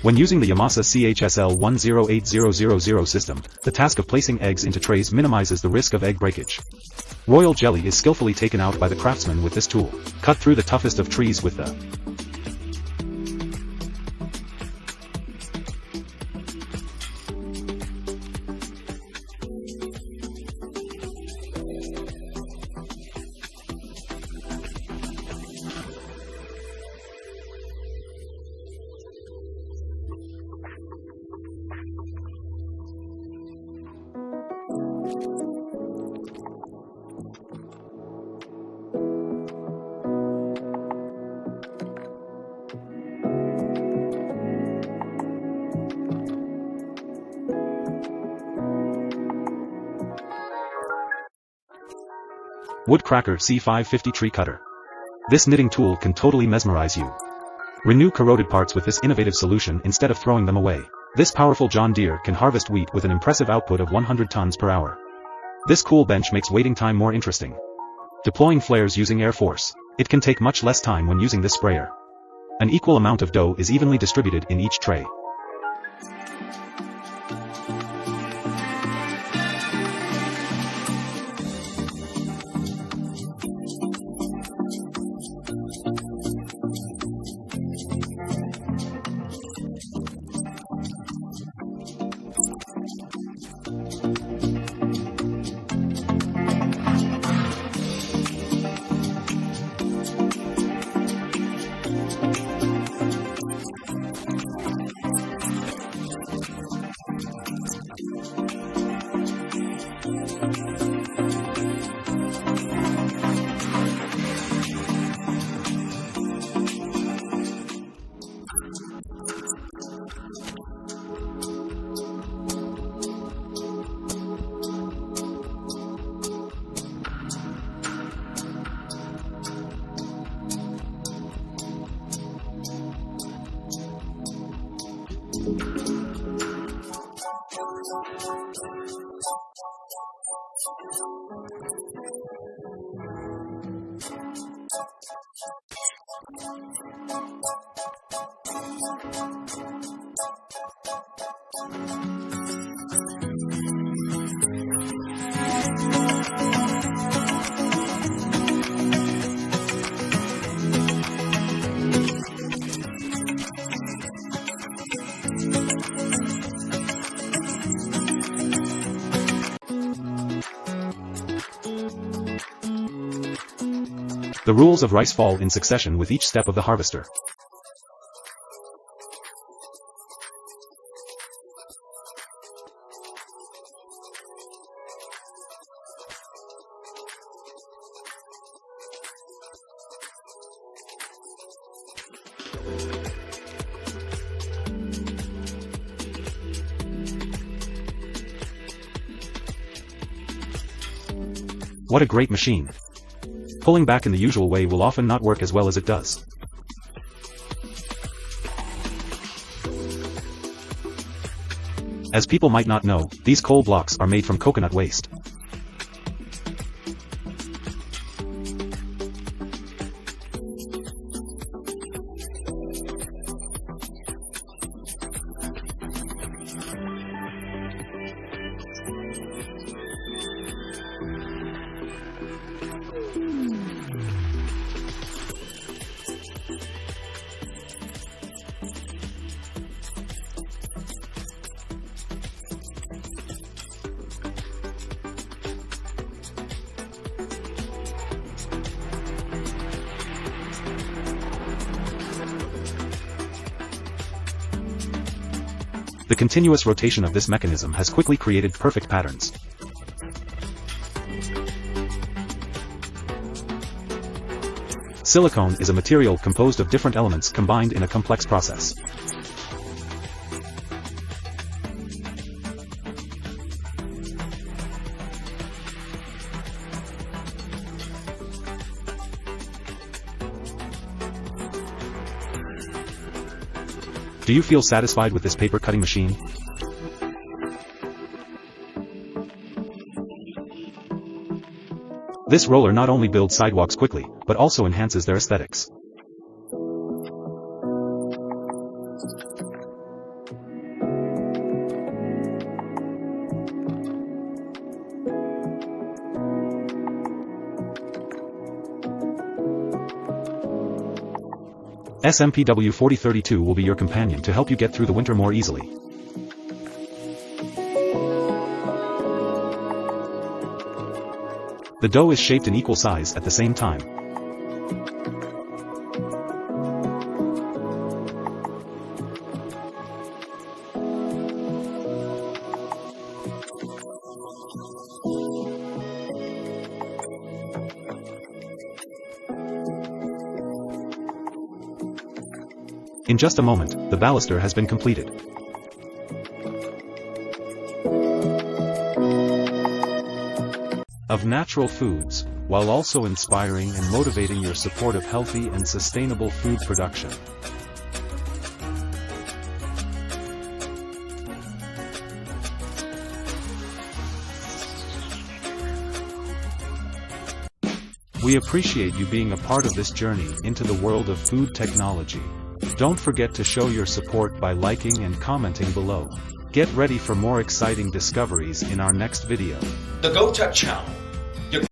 When using the Yamasa CHSL 108000 system, the task of placing eggs into trays minimizes the risk of egg breakage. Royal jelly is skillfully taken out by the craftsman with this tool. Cut through the toughest of trees with the Woodcracker C550 tree cutter. This knitting tool can totally mesmerize you. Renew corroded parts with this innovative solution instead of throwing them away. This powerful John Deere can harvest wheat with an impressive output of 100 tons per hour. This cool bench makes waiting time more interesting. Deploying flares using air force. It can take much less time when using this sprayer. An equal amount of dough is evenly distributed in each tray. The rules of rice fall in succession with each step of the harvester. What a great machine! Pulling back in the usual way will often not work as well as it does. As people might not know, these coal blocks are made from coconut waste. The continuous rotation of this mechanism has quickly created perfect patterns. Silicone is a material composed of different elements combined in a complex process. Do you feel satisfied with this paper cutting machine? This roller not only builds sidewalks quickly, but also enhances their aesthetics. SMPW 4032 will be your companion to help you get through the winter more easily. The dough is shaped in equal size at the same time. In just a moment, the baluster has been completed. Of natural foods, while also inspiring and motivating your support of healthy and sustainable food production. We appreciate you being a part of this journey into the world of food technology. Don't forget to show your support by liking and commenting below. Get ready for more exciting discoveries in our next video. The GoTech channel